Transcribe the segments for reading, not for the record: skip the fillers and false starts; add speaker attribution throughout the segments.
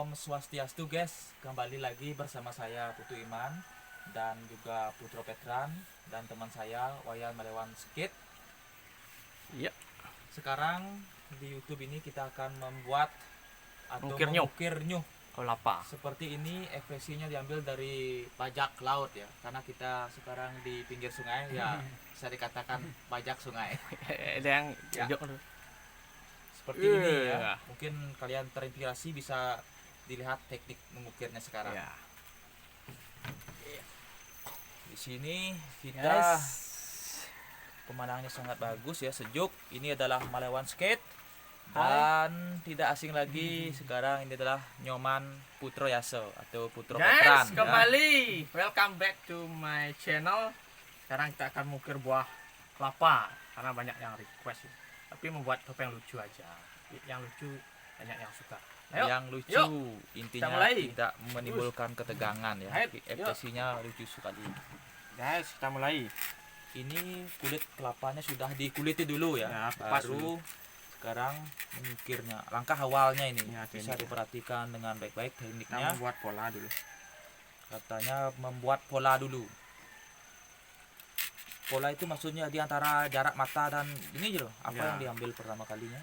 Speaker 1: Om Swastiastu guys, kembali lagi bersama saya Putu Iman dan juga Putro Petran dan teman saya Wayan Malewan Skit.
Speaker 2: Iya.
Speaker 1: Sekarang di YouTube ini kita akan membuat atau
Speaker 2: Mengukir
Speaker 1: nyuh
Speaker 2: kelapa.
Speaker 1: seperti ini. Ekspresinya diambil dari bajak laut ya, karena kita sekarang di pinggir sungai ya, bisa dikatakan bajak sungai.
Speaker 2: Ada yang
Speaker 1: Ya.
Speaker 2: hijau.
Speaker 1: Seperti ini ya. Mungkin kalian terinspirasi bisa dilihat teknik mengukirnya sekarang.
Speaker 2: Ya.
Speaker 1: Di sini kita
Speaker 2: Yes.
Speaker 1: pemandangannya sangat bagus ya, sejuk. Ini adalah Malewan Skate dan tidak asing lagi sekarang ini adalah Nyoman Putro Yaso atau Putro Petran.
Speaker 2: Guys, kembali. Welcome back to my channel. Sekarang kita akan mengukir buah kelapa karena banyak yang request. Tapi membuat topeng lucu aja. Yang lucu banyak yang suka. Ayo.
Speaker 1: Yang lucu
Speaker 2: Yuk,
Speaker 1: intinya
Speaker 2: kita mulai.
Speaker 1: tidak menimbulkan ketegangan ya.
Speaker 2: Ayo,
Speaker 1: Ekspresinya lucu sekali.
Speaker 2: Guys, kita mulai.
Speaker 1: Ini kulit kelapanya sudah dikuliti dulu ya,
Speaker 2: Ya, kupas
Speaker 1: baru sekarang mengukirnya. Langkah awalnya ini
Speaker 2: Ya,
Speaker 1: bisa
Speaker 2: tekniknya.
Speaker 1: diperhatikan dengan baik-baik
Speaker 2: Kita
Speaker 1: tekniknya.
Speaker 2: membuat pola dulu.
Speaker 1: Katanya membuat pola dulu. Pola itu maksudnya di antara jarak mata dan ini loh, apa
Speaker 2: Ya.
Speaker 1: yang diambil pertama kalinya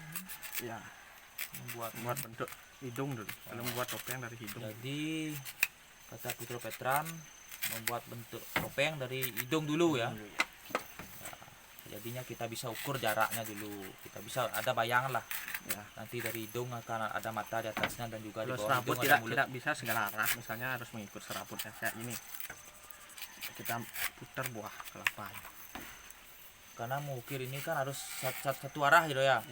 Speaker 2: Ya,
Speaker 1: membuat.
Speaker 2: bentuk hidung dulu. Kalau membuat topeng dari hidung.
Speaker 1: Jadi kata Putro Petran membuat bentuk topeng dari hidung dulu ya. Jadinya kita bisa ukur jaraknya dulu. Kita bisa ada bayangan lah.
Speaker 2: Ya.
Speaker 1: Nanti dari hidung akan ada mata di atasnya dan juga di
Speaker 2: Kalau
Speaker 1: bawah
Speaker 2: serabut
Speaker 1: hidung ada
Speaker 2: tidak
Speaker 1: mulut.
Speaker 2: tidak bisa segala arah, misalnya harus mengikut serabutnya kayak ini. Kita putar buah kelapa
Speaker 1: Karena mengukir ini kan harus satu arah gitu ya.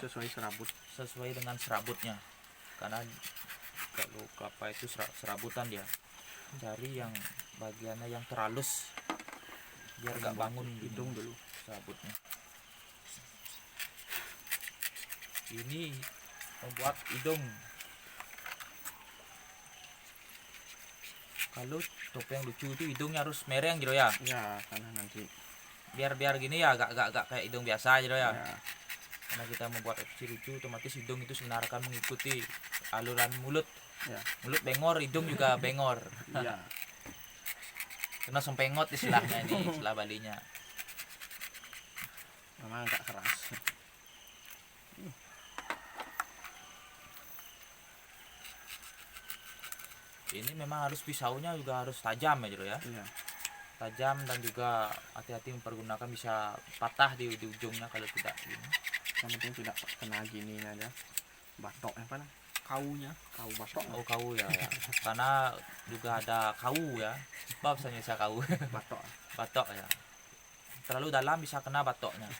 Speaker 2: sesuai serabut.
Speaker 1: Sesuai dengan serabutnya. Karena kalau kelapa itu serabutan dia. Cari yang bagiannya yang terhalus biar gak bangun
Speaker 2: Hidung dulu.
Speaker 1: serabutnya. Ini membuat hidung. Kalau topeng lucu itu hidungnya harus mereng gitu ya.
Speaker 2: Ya, karena nanti
Speaker 1: Biar gini ya, gak kayak hidung biasa gitu ya.
Speaker 2: ya,
Speaker 1: Karena kita membuat ekspresi lucu, otomatis hidung itu sebenarnya akan mengikuti aluran mulut.
Speaker 2: ya,
Speaker 1: Mulut bengor, hidung juga bengor.
Speaker 2: ya.
Speaker 1: Kena sempengot istilahnya ini, istilah Balinya.
Speaker 2: Memang agak keras.
Speaker 1: Ini memang harus pisaunya juga harus tajam ya gitu ya.
Speaker 2: Iya.
Speaker 1: Tajam dan juga hati-hati mempergunakan, bisa patah di ujungnya kalau tidak gini.
Speaker 2: Yang penting tidak kena gini aja. Batok apa? Kaunya, kau batok.
Speaker 1: Oh kau ya, ya. Karena juga ada kau ya. Sebab saya bisa kau.
Speaker 2: Batok.
Speaker 1: Batok ya. Terlalu dalam bisa kena batoknya.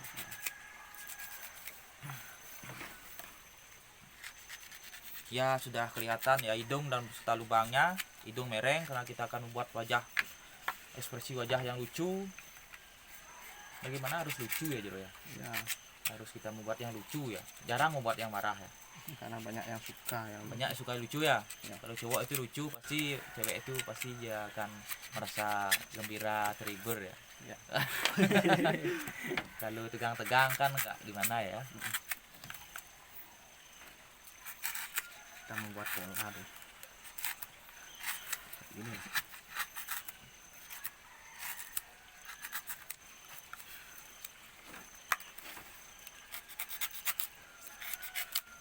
Speaker 1: Ya sudah kelihatan ya hidung dan beserta lubangnya. Hidung mereng karena kita akan membuat wajah, ekspresi wajah yang lucu. Bagaimana harus lucu ya Jero ya.
Speaker 2: Ya,
Speaker 1: Harus kita membuat yang lucu ya. Jarang membuat yang marah ya.
Speaker 2: karena banyak yang suka yang
Speaker 1: Banyak yang suka lucu ya.
Speaker 2: Ya.
Speaker 1: Kalau cowok itu lucu pasti cewek itu pasti dia akan merasa gembira, terhibur ya.
Speaker 2: Ya.
Speaker 1: Kalau tegang-tegang kan nggak gimana ya.
Speaker 2: kita membuat pola dulu. Ini.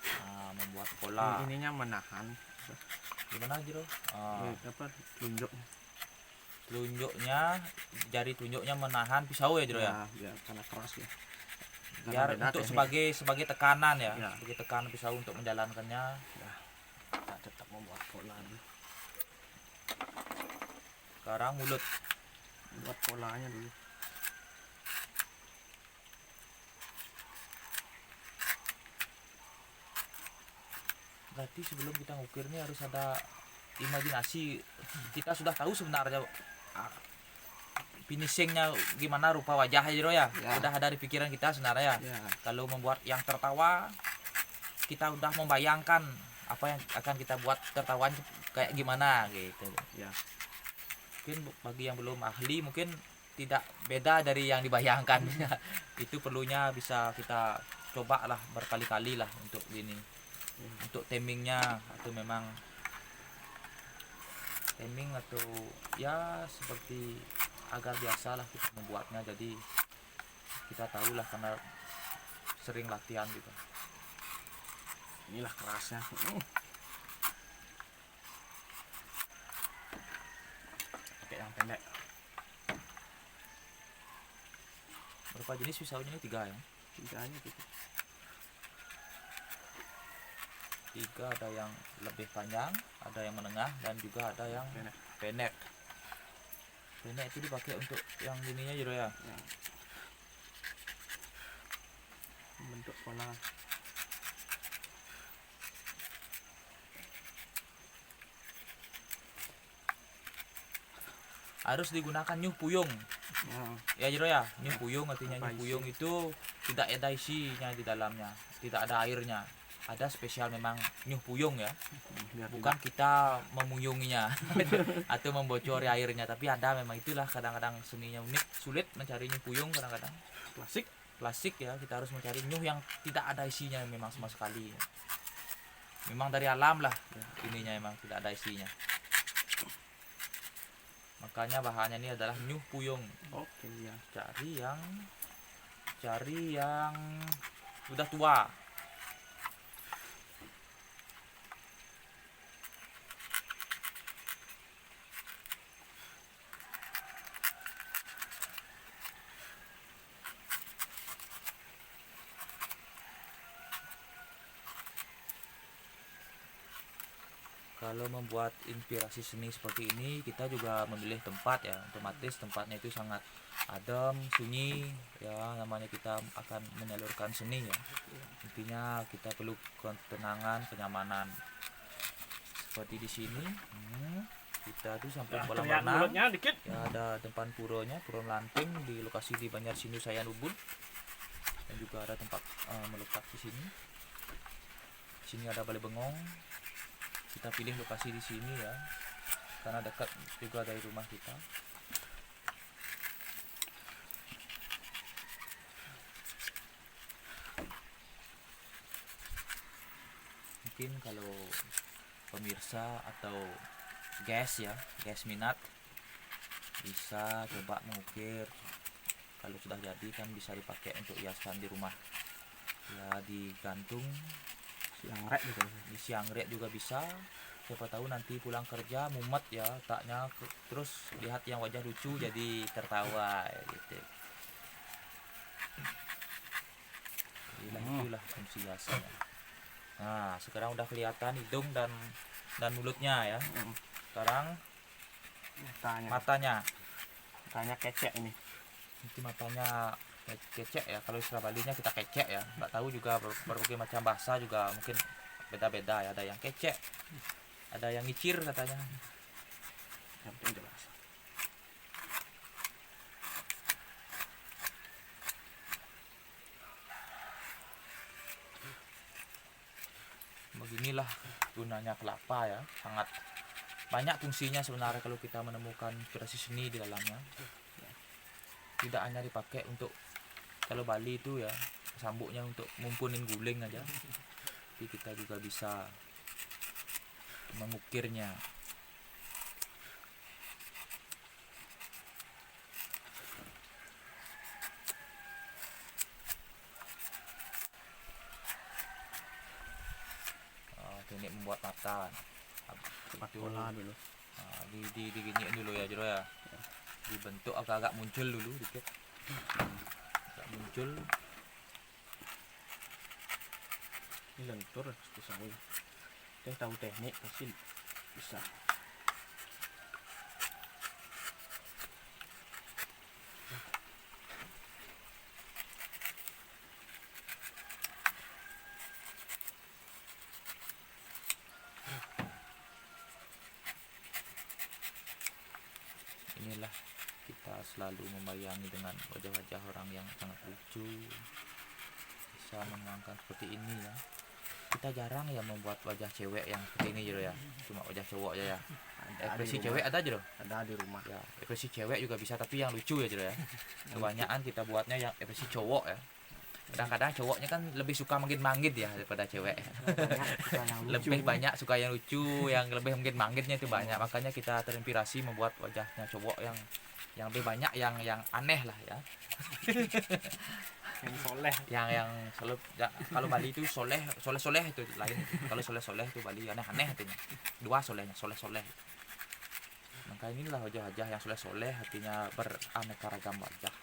Speaker 1: Nah, membuat pola.
Speaker 2: Ininya menahan.
Speaker 1: Gimana Jero?
Speaker 2: Apa? Tunjuk.
Speaker 1: Telunjuknya, jari telunjuknya menahan pisau ya Jero ya.
Speaker 2: Biar karena keras ya.
Speaker 1: Biar
Speaker 2: Karena beda
Speaker 1: untuk
Speaker 2: teknik.
Speaker 1: sebagai tekanan ya.
Speaker 2: Ya.
Speaker 1: Sebagai tekanan pisau untuk menjalankannya.
Speaker 2: Kita tetap membuat pola dulu.
Speaker 1: Sekarang mulut.
Speaker 2: Buat polanya dulu.
Speaker 1: Berarti sebelum kita ngukir ini harus ada imajinasi. Kita sudah tahu sebenarnya finishingnya gimana rupa wajahnya Jero ya.
Speaker 2: Ya.
Speaker 1: Udah ada di pikiran kita sebenarnya ya.
Speaker 2: Ya,
Speaker 1: Kalau membuat yang tertawa, kita udah membayangkan apa yang akan kita buat tertawanya kayak gimana gitu.
Speaker 2: ya.
Speaker 1: Mungkin bagi yang belum ahli mungkin tidak beda dari yang dibayangkan. Itu perlunya bisa kita coba lah berkali-kali lah untuk ini. Untuk tamingnya atau memang taming atau ya seperti agar biasalah kita membuatnya, jadi kita tahulah karena sering latihan gitu.
Speaker 2: Inilah kerasnya. Pakai yang pendek.
Speaker 1: Berapa jenis pisaunya ini? 3 ya?
Speaker 2: 3 aja gitu.
Speaker 1: 3, ada yang lebih panjang, ada yang menengah, dan juga ada yang
Speaker 2: Pendek.
Speaker 1: pendek. Pendek itu dipakai untuk yang ininya gitu ya.
Speaker 2: Ya. Bentuk pola.
Speaker 1: Harus digunakan nyuh puyung
Speaker 2: Ya.
Speaker 1: ya Jiro ya. Nyuh puyung artinya
Speaker 2: Apa
Speaker 1: nyuh puyung itu tidak ada isinya di dalamnya, tidak ada airnya. Ada spesial memang nyuh puyung ya,
Speaker 2: Biar
Speaker 1: bukan kita memuyunginya atau membocori airnya, tapi ada memang itulah kadang-kadang seninya unik, sulit mencari nyuh puyung kadang-kadang.
Speaker 2: klasik.
Speaker 1: Klasik ya, kita harus mencari nyuh yang tidak ada isinya memang sama sekali. Memang dari alam lah ya, ininya memang tidak ada isinya. Makanya bahannya ini adalah nyuh puyung.
Speaker 2: Oke ya.
Speaker 1: Cari yang sudah tua. Kalau membuat inspirasi seni seperti ini, kita juga memilih tempat ya. Otomatis tempatnya itu sangat adem, sunyi ya, namanya kita akan menyalurkan seni ya. Intinya kita perlu ketenangan, kenyamanan. Seperti di sini, kita tuh sampai kolam
Speaker 2: Terlihat
Speaker 1: renang.
Speaker 2: mulutnya dikit.
Speaker 1: Ya, ada depan puronya, Puro Melanting di lokasi di Banjarsindu Sayan Ubud. Dan juga ada tempat melekat di sini. Di sini ada Balai Bengong. Kita pilih lokasi di sini ya, karena dekat juga dari rumah kita. Mungkin kalau pemirsa atau guys minat, bisa coba mengukir. Kalau sudah jadi kan bisa dipakai untuk hiasan di rumah ya, digantung
Speaker 2: Siangrek gitu.
Speaker 1: di siangrek juga bisa. Siapa tahu nanti pulang kerja mumet ya otaknya, terus lihat yang wajah lucu jadi tertawa ya, gitu. Itulah fungsi hiasannya. Nah, sekarang udah kelihatan hidung dan mulutnya ya. Sekarang matanya
Speaker 2: kecek ini.
Speaker 1: nanti matanya kecek ya, kalau istilah Balinya kita kecek ya. Nggak tahu juga berbagai macam bahasa juga mungkin beda-beda ya, ada yang kecek, ada yang ngicir katanya.
Speaker 2: Yang penting jelas.
Speaker 1: Beginilah gunanya kelapa ya, sangat banyak fungsinya sebenarnya kalau kita menemukan inspirasi seni di dalamnya. Tidak hanya dipakai untuk, kalau Bali itu ya sambuknya untuk ngumpunin guling aja, tapi kita juga bisa mengukirnya. Teknik membuat mata
Speaker 2: Pakai pola dulu.
Speaker 1: diginiin dulu ya Jero ya, dibentuk agak-agak muncul dulu dikit, agak muncul.
Speaker 2: Ini lentur pisau. Dia tahu teknik pasti bisa.
Speaker 1: Inilah kita selalu membayangi dengan wajah-wajah orang yang sangat lucu, bisa mengangkat seperti ini ya. Kita jarang ya membuat wajah cewek yang seperti ini Jero ya, cuma wajah cowok aja ya. Ekspresi cewek ada Jero
Speaker 2: Ada di rumah.
Speaker 1: ya, ekspresi cewek juga bisa tapi yang lucu ya Jero ya. Kebanyakan kita buatnya yang ekspresi cowok ya. Kadang-kadang cowoknya kan lebih suka manggit-manggit ya daripada cewek.
Speaker 3: Banyak suka yang lucu.
Speaker 1: Lebih banyak suka yang lucu, yang lebih manggit-manggitnya itu banyak. Makanya kita terinspirasi membuat wajahnya cowok yang lebih banyak yang aneh lah ya.
Speaker 2: Yang soleh.
Speaker 1: Yang kalau Bali itu soleh itu lain. Kalau soleh itu Bali aneh-aneh artinya. Dua solehnya, soleh. Maka inilah wajah-wajah yang soleh artinya beraneka ragam wajah.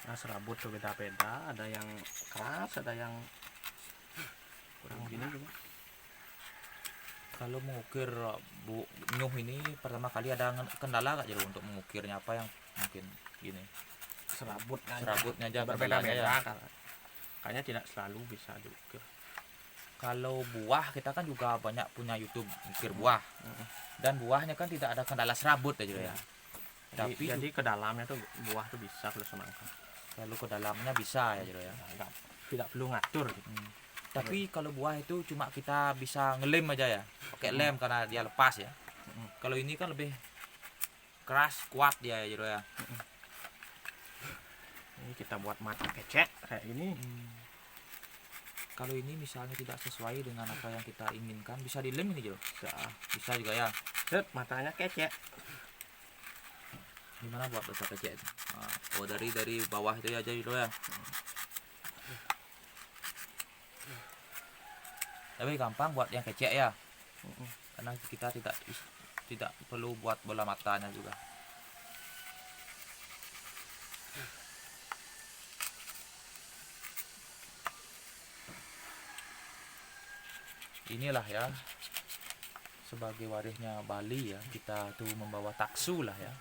Speaker 2: Nah, serabut tuh beda-beda, ada yang keras, ada yang kurang gini juga.
Speaker 1: Kalau mengukir Bu Nyuh ini pertama kali ada kendala nggak jadi untuk mengukirnya, apa yang mungkin gini? Serabutnya aja
Speaker 2: berbeda-beda
Speaker 1: kendalanya ya.
Speaker 2: Kayaknya tidak selalu bisa diukir.
Speaker 1: Kalau buah kita kan juga banyak punya YouTube ukir buah. Dan buahnya kan tidak ada kendala serabut aja ya.
Speaker 2: Jadi ke dalamnya tuh buah tuh bisa kalau semangka.
Speaker 1: Kalau ke dalamnya bisa ya ya.
Speaker 2: Tidak perlu ngatur.
Speaker 1: Tapi kalau buah itu cuma kita bisa ngelem aja ya, pakai lem karena dia lepas ya. Kalau ini kan lebih keras, kuat dia ya.
Speaker 2: Ini kita buat mata kecek kayak ini.
Speaker 1: Kalau ini misalnya tidak sesuai dengan apa yang kita inginkan, bisa dilem ini Jo. Bisa juga ya.
Speaker 2: Set, matanya kecek.
Speaker 1: Gimana buat mata kecek itu? Oh dari bawah itu aja gitu ya. Tapi gampang buat yang kecek ya. Karena kita tidak perlu buat bola matanya juga. Inilah ya, sebagai warisnya Bali ya, kita tuh membawa taksu lah ya.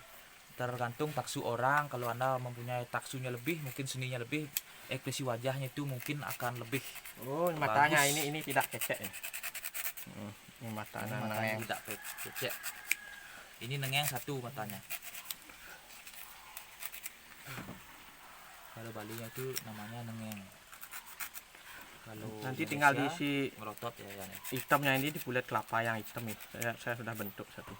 Speaker 1: Tergantung taksu orang. Kalau Anda mempunyai taksunya lebih, mungkin seninya lebih, ekspresi wajahnya itu mungkin akan lebih
Speaker 2: Matanya
Speaker 1: bagus.
Speaker 2: ini tidak kecek ya. Ini matanya
Speaker 1: Tidak kecek. Ini nengeng satu matanya. Kalau Balinya itu namanya nengeng. Kalau
Speaker 2: nanti
Speaker 1: Indonesia,
Speaker 2: tinggal diisi
Speaker 1: merotot ya.
Speaker 2: hitamnya ini di kulit kelapa yang hitam nih. Saya sudah bentuk satu.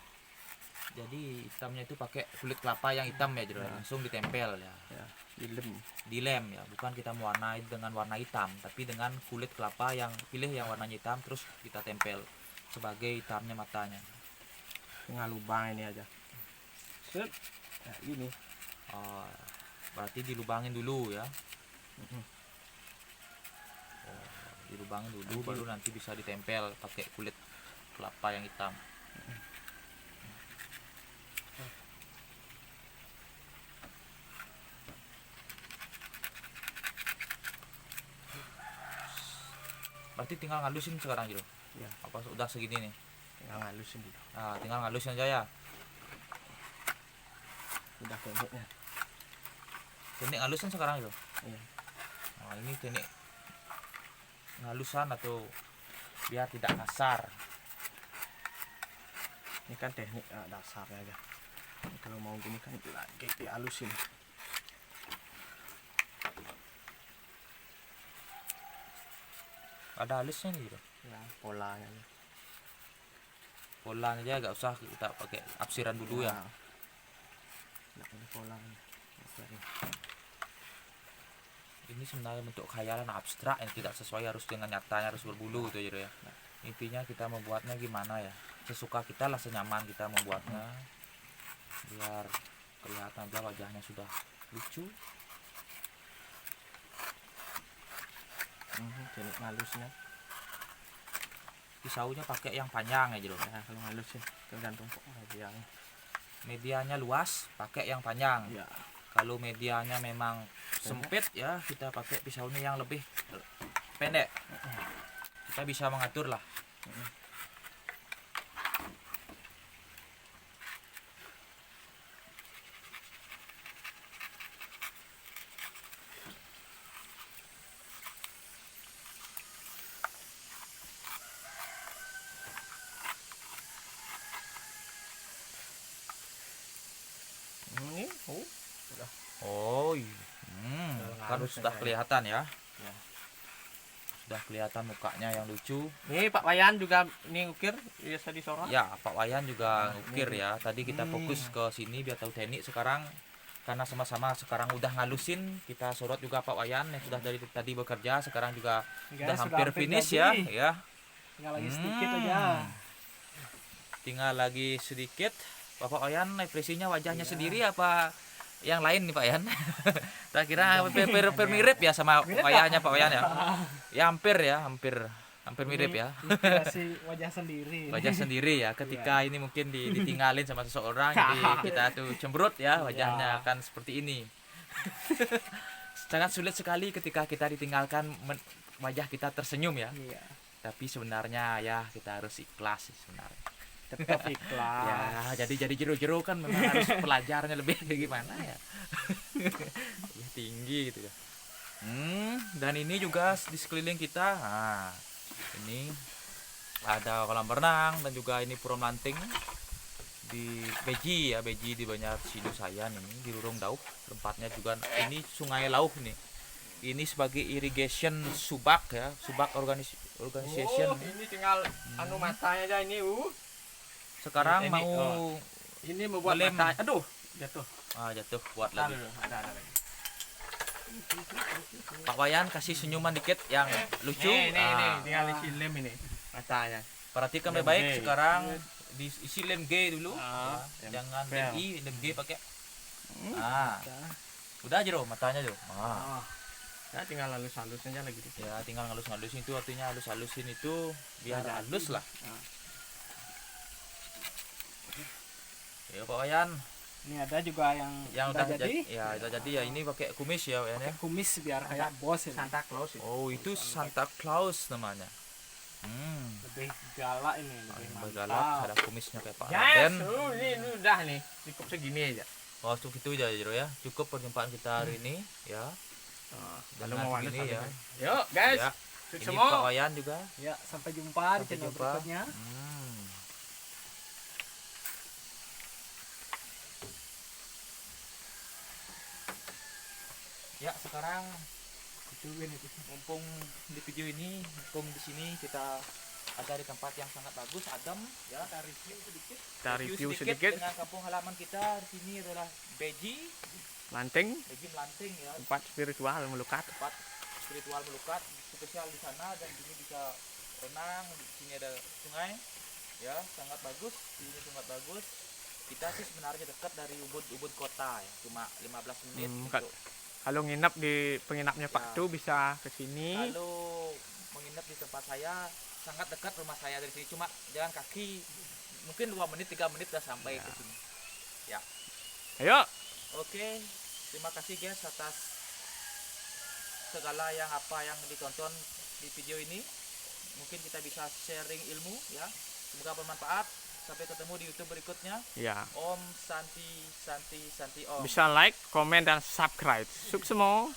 Speaker 1: Jadi hitamnya itu pakai kulit kelapa yang hitam ya, jadi langsung ditempel ya. Dilem ya, bukan kita mewarnai dengan warna hitam, tapi dengan kulit kelapa yang pilih yang warnanya hitam, terus kita tempel sebagai hitamnya matanya.
Speaker 2: Tinggal lubang ini aja. Set. Ya, ini.
Speaker 1: Oh, berarti dilubangin dulu ya. Dilubangin dulu baru nanti bisa ditempel pakai kulit kelapa yang hitam. Berarti tinggal ngalusin sekarang gitu
Speaker 2: ya.
Speaker 1: Apa udah segini nih?
Speaker 2: Tinggal ngalusin dulu.
Speaker 1: Tinggal ngalusin aja ya.
Speaker 2: Udah tekniknya.
Speaker 1: Teknik ngalusin sekarang gitu.
Speaker 2: Iya.
Speaker 1: Ini teknik ngalusan atau biar tidak kasar.
Speaker 2: Ini kan teknik dasarnya aja. Ini kalau mau gini kan lagi dihalusin.
Speaker 1: Ada halusnya nih gitu.
Speaker 2: Ya, polanya.
Speaker 1: Polanya aja gak usah kita pakai apsiran dulu ya.
Speaker 2: Nggak ada polanya.
Speaker 1: Ini sebenarnya bentuk khayalan abstrak yang tidak sesuai harus dengan nyatanya, harus berbulu gitu ya. Intinya kita membuatnya gimana ya, sesuka kita lah, senyaman kita membuatnya, biar kelihatan aja wajahnya sudah lucu.
Speaker 2: Teknik halusnya.
Speaker 1: Pisaunya pakai yang panjang ya gitu.
Speaker 2: Ya, kalau halusin tergantung medianya.
Speaker 1: Medianya luas pakai yang panjang.
Speaker 2: Ya.
Speaker 1: Kalau medianya memang sempit ya, kita pakai pisaunya yang lebih pendek. Kita bisa mengatur lah.
Speaker 2: Ini
Speaker 1: Oh, kan
Speaker 2: halus
Speaker 1: sudah
Speaker 2: ya.
Speaker 1: kelihatan ya.
Speaker 2: Ya.
Speaker 1: sudah kelihatan mukanya yang lucu.
Speaker 2: Nih Pak Wayan juga nih ukir biasa disorot.
Speaker 1: Ya, Pak Wayan juga ngukir
Speaker 2: ini.
Speaker 1: ya. Tadi kita fokus ke sini biar tahu teknik. Sekarang karena sama-sama sekarang udah ngalusin, kita sorot juga Pak Wayan yang sudah dari tadi bekerja. Sekarang juga
Speaker 3: Guys,
Speaker 1: sudah hampir finish ya,
Speaker 3: jadi.
Speaker 1: ya.
Speaker 3: Tinggal lagi sedikit
Speaker 1: Hmm.
Speaker 3: aja.
Speaker 1: Tinggal lagi sedikit. Bapak Wayan ekspresinya wajahnya
Speaker 3: Iya.
Speaker 1: sendiri apa yang lain nih Pak Wayan? Saya kira hampir mirip ya sama wajahnya Pak Wayan ya. Ya hampir mirip
Speaker 3: Ini
Speaker 1: ya.
Speaker 3: inspirasi wajah sendiri.
Speaker 1: Wajah sendiri ya ketika ini mungkin ditinggalin sama seseorang, jadi kita tuh cemberut ya wajahnya akan seperti ini. Sangat sulit sekali ketika kita ditinggalkan wajah kita tersenyum ya,
Speaker 3: Iya.
Speaker 1: tapi sebenarnya ya kita harus ikhlas sih sebenarnya
Speaker 3: Tetap ikhlas.
Speaker 1: ya. Jadi jeru-jeru kan memang harus pelajarannya lebih gimana ya. Lebih tinggi gitu ya. Dan ini juga di sekeliling kita, nah ini ada kolam renang dan juga ini Puro Lanting di Beji ya, Beji di Banjar Sinusayan ini di Rurung Dauh. Tempatnya juga ini Sungai Lauh nih. Ini sebagai irrigation Subak ya, Subak organization.
Speaker 2: Oh, ini tinggal anu matanya aja ini.
Speaker 1: Sekarang
Speaker 2: ini,
Speaker 1: mau
Speaker 2: Ini membuat
Speaker 1: Lem.
Speaker 2: mata. Aduh, jatuh.
Speaker 1: jatuh buat
Speaker 2: Ada,
Speaker 1: lagi.
Speaker 2: ada.
Speaker 1: Pak Wayan kasih senyuman dikit yang lucu.
Speaker 2: Nih, tinggal isi lem ini matanya.
Speaker 1: Perhatikan
Speaker 2: Lem
Speaker 1: baik-baik
Speaker 2: G.
Speaker 1: sekarang diisi lem G dulu.
Speaker 2: Ah,
Speaker 1: Ya.
Speaker 2: lem
Speaker 1: Jangan
Speaker 2: P.
Speaker 1: lem I, lem G pakai. Udah aja loh matanya loh.
Speaker 2: Ya tinggal halus-halus aja lagi di sini.
Speaker 1: Ya tinggal ngalus-ngalusin itu artinya halus-halusin itu biar
Speaker 3: Jadi.
Speaker 1: halus lah.
Speaker 3: Ah.
Speaker 1: Ya Pak Wayan,
Speaker 3: Ini ada juga yang
Speaker 1: udah
Speaker 3: jadi.
Speaker 1: ya udah jadi ya ini pakai kumis ya Wayan ya.
Speaker 3: Kumis biar kayak bos ini.
Speaker 2: Santa Claus ini.
Speaker 1: Oh itu Santa Claus namanya.
Speaker 3: Lebih galak ini, lebih
Speaker 1: Galak,
Speaker 3: mantap.
Speaker 1: ada kumisnya kayak Pak
Speaker 2: Yes,
Speaker 1: Raden.
Speaker 2: ini udah nih. Cukup segini aja.
Speaker 1: Oh itu aja Jero ya. Cukup perjumpaan kita hari ini ya.
Speaker 2: Kalau
Speaker 1: Dengan
Speaker 2: mau halus
Speaker 1: segini ya.
Speaker 2: Yuk, guys.
Speaker 1: Ya.
Speaker 2: Sukses
Speaker 1: Ini
Speaker 2: semua.
Speaker 1: Pak Wayan juga.
Speaker 3: Ya, sampai jumpa di
Speaker 1: Sampai
Speaker 3: channel
Speaker 1: jumpa.
Speaker 3: berikutnya.
Speaker 1: Ya sekarang
Speaker 3: Ituin itu.
Speaker 1: mumpung di video ini, mumpung di sini kita ada di tempat yang sangat bagus, adem ya.
Speaker 3: Kita review sedikit.
Speaker 2: Kita review sedikit.
Speaker 1: dengan kampung halaman kita. Di sini adalah Beji
Speaker 2: Lanting,
Speaker 1: Melanting ya,
Speaker 2: tempat spiritual melukat.
Speaker 1: tempat spiritual melukat spesial di sana, dan di sini bisa renang. Di sini ada sungai ya, sangat bagus. Di sini sangat bagus. Kita sih sebenarnya dekat dari Ubud kota ya, cuma 15 menit untuk
Speaker 2: Kalau nginep di penginapnya Pak
Speaker 1: Ya.
Speaker 2: Tu bisa ke sini.
Speaker 1: kalau menginap di tempat saya sangat dekat rumah saya dari sini, cuma jalan kaki mungkin 2 menit 3 menit udah sampai ke sini.
Speaker 2: Ayo,
Speaker 1: Oke, terima kasih guys atas segala yang ditonton di video ini. Mungkin kita bisa sharing ilmu ya. Semoga bermanfaat. Sampai ketemu di YouTube berikutnya.
Speaker 2: ya
Speaker 1: Om Santi Om.
Speaker 2: bisa like, komen dan subscribe. Sukses semua.